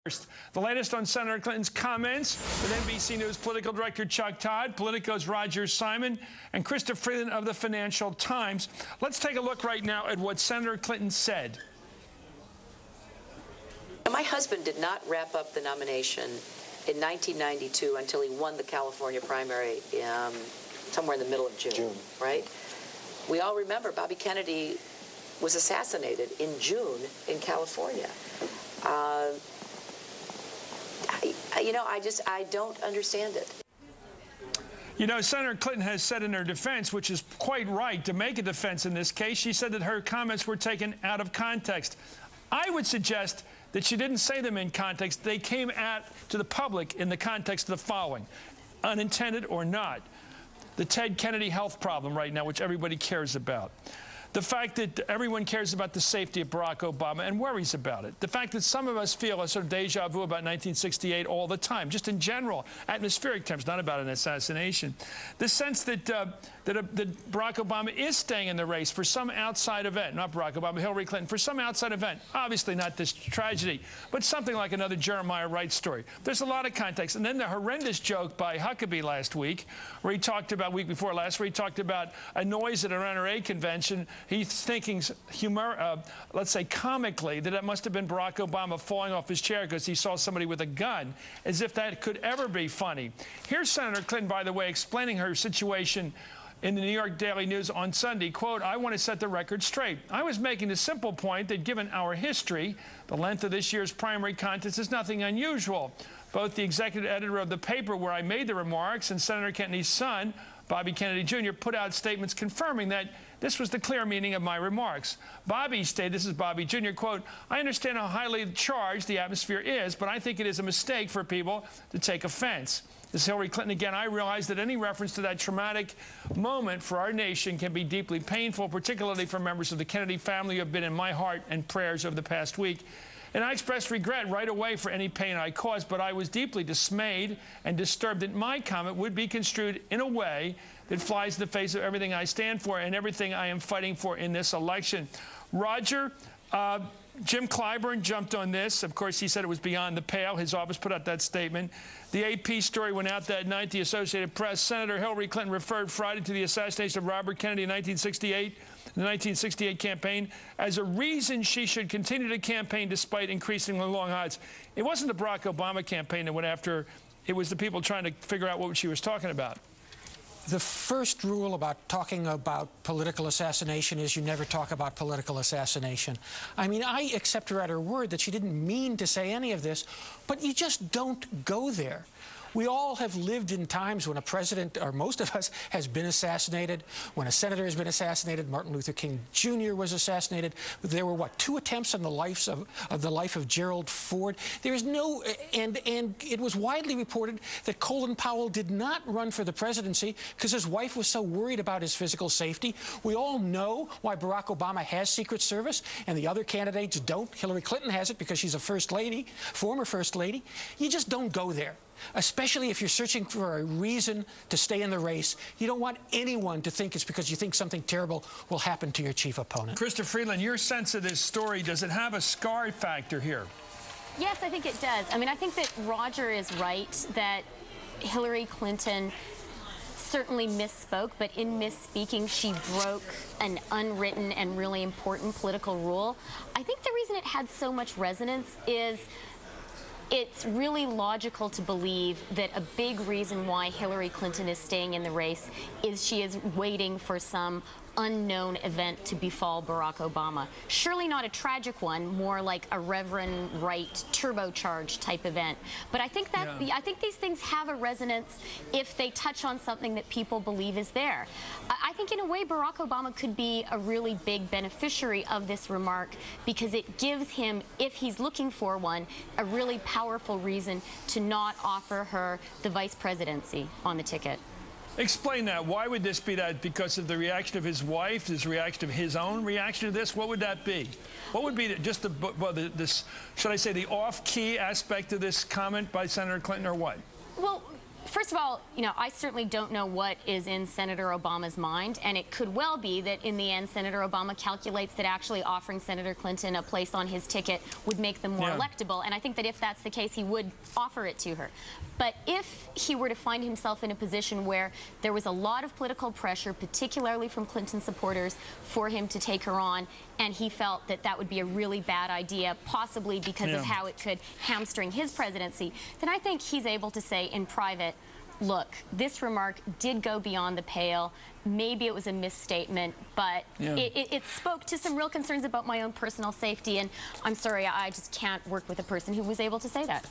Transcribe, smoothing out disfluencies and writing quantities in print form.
First, the latest on Senator Clinton's comments with NBC News political director Chuck Todd, Politico's Roger Simon, and Chrystia Freeland of the Financial Times. Let's take a look right now at what Senator Clinton said. My husband did not wrap up the nomination in 1992 until he won the California primary somewhere in the middle of June, right? We all remember Bobby Kennedy was assassinated in June in California. I don't understand it. You know, Senator Clinton has said in her defense, which is quite right to make a defense in this case, she said that her comments were taken out of context. I would suggest that she didn't say them in context. They came out to the public in the context of the following, unintended or not. The Ted Kennedy health problem right now, which everybody cares about. The fact that everyone cares about the safety of Barack Obama and worries about it. The fact that some of us feel a sort of deja vu about 1968 all the time, just in general, atmospheric terms, not about an assassination. The sense that, that Barack Obama is staying in the race for some outside event, not Barack Obama, Hillary Clinton, for some outside event. Obviously not this tragedy, but something like another Jeremiah Wright story. There's a lot of context. And then the horrendous joke by Huckabee last week, where he talked about, week before last, where he talked about a noise at an NRA convention. He's thinking, let's say comically, that it must have been Barack Obama falling off his chair because he saw somebody with a gun, as if that could ever be funny. Here's Senator Clinton, by the way, explaining her situation in the New York Daily News on Sunday. Quote, "I want to set the record straight. I was making the simple point that given our history, the length of this year's primary contest is nothing unusual. Both the executive editor of the paper where I made the remarks and Senator Kennedy's son, Bobby Kennedy Jr., put out statements confirming that this was the clear meaning of my remarks. Bobby stated," this is Bobby Jr., quote, "I understand how highly charged the atmosphere is, but I think it is a mistake for people to take offense." This is Hillary Clinton again. "I realize that any reference to that traumatic moment for our nation can be deeply painful, particularly for members of the Kennedy family who have been in my heart and prayers over the past week. And I expressed regret right away for any pain I caused, but I was deeply dismayed and disturbed that my comment would be construed in a way that flies in the face of everything I stand for and everything I am fighting for in this election." Roger, Jim Clyburn jumped on this. Of course, he said it was beyond the pale. His office put out that statement. The AP story went out that night. The Associated Press. Senator Hillary Clinton referred Friday to the assassination of Robert Kennedy in 1968, the 1968 campaign, as a reason she should continue to campaign despite increasingly long odds. It wasn't the Barack Obama campaign that went after her. It was the people trying to figure out what she was talking about. The first rule about talking about political assassination is you never talk about political assassination. I mean, I accept her at her word that she didn't mean to say any of this, but you just don't go there. We all have lived in times when a president, or most of us, has been assassinated, when a senator has been assassinated. Martin Luther King Jr. was assassinated. There were, what, 2 attempts on the life of Gerald Ford. There is no, and it was widely reported that Colin Powell did not run for the presidency because his wife was so worried about his physical safety. We all know why Barack Obama has Secret Service and the other candidates don't. Hillary Clinton has it because she's a first lady, former first lady. You just don't go there. Especially if you're searching for a reason to stay in the race. You don't want anyone to think it's because you think something terrible will happen to your chief opponent. Chrystia Freeland, your sense of this story, does it have a scar factor here? Yes, I think it does. I mean, I think that Roger is right that Hillary Clinton certainly misspoke, but in misspeaking, she broke an unwritten and really important political rule. I think the reason it had so much resonance is it's really logical to believe that a big reason why Hillary Clinton is staying in the race is she is waiting for some unknown event to befall Barack Obama. Surely not a tragic one, more like a Reverend Wright turbocharged type event. But I think that I think these things have a resonance if they touch on something that people believe is there. I think in a way Barack Obama could be a really big beneficiary of this remark because it gives him, if he's looking for one, a really powerful reason to not offer her the vice presidency on the ticket. Explain that. Why would this be that? Because of the reaction of his wife, his reaction of his own reaction to this? What would that be? What would be just this, should I say, the off-key aspect of this comment by Senator Clinton, or what? Well, first of all, you know, I certainly don't know what is in Senator Obama's mind, and it could well be that in the end, Senator Obama calculates that actually offering Senator Clinton a place on his ticket would make them more electable, and I think that if that's the case, he would offer it to her. But if he were to find himself in a position where there was a lot of political pressure, particularly from Clinton supporters, for him to take her on, and he felt that that would be a really bad idea, possibly because of how it could hamstring his presidency, then I think he's able to say in private, look, this remark did go beyond the pale. Maybe it was a misstatement, but it spoke to some real concerns about my own personal safety, and I'm sorry, I just can't work with a person who was able to say that.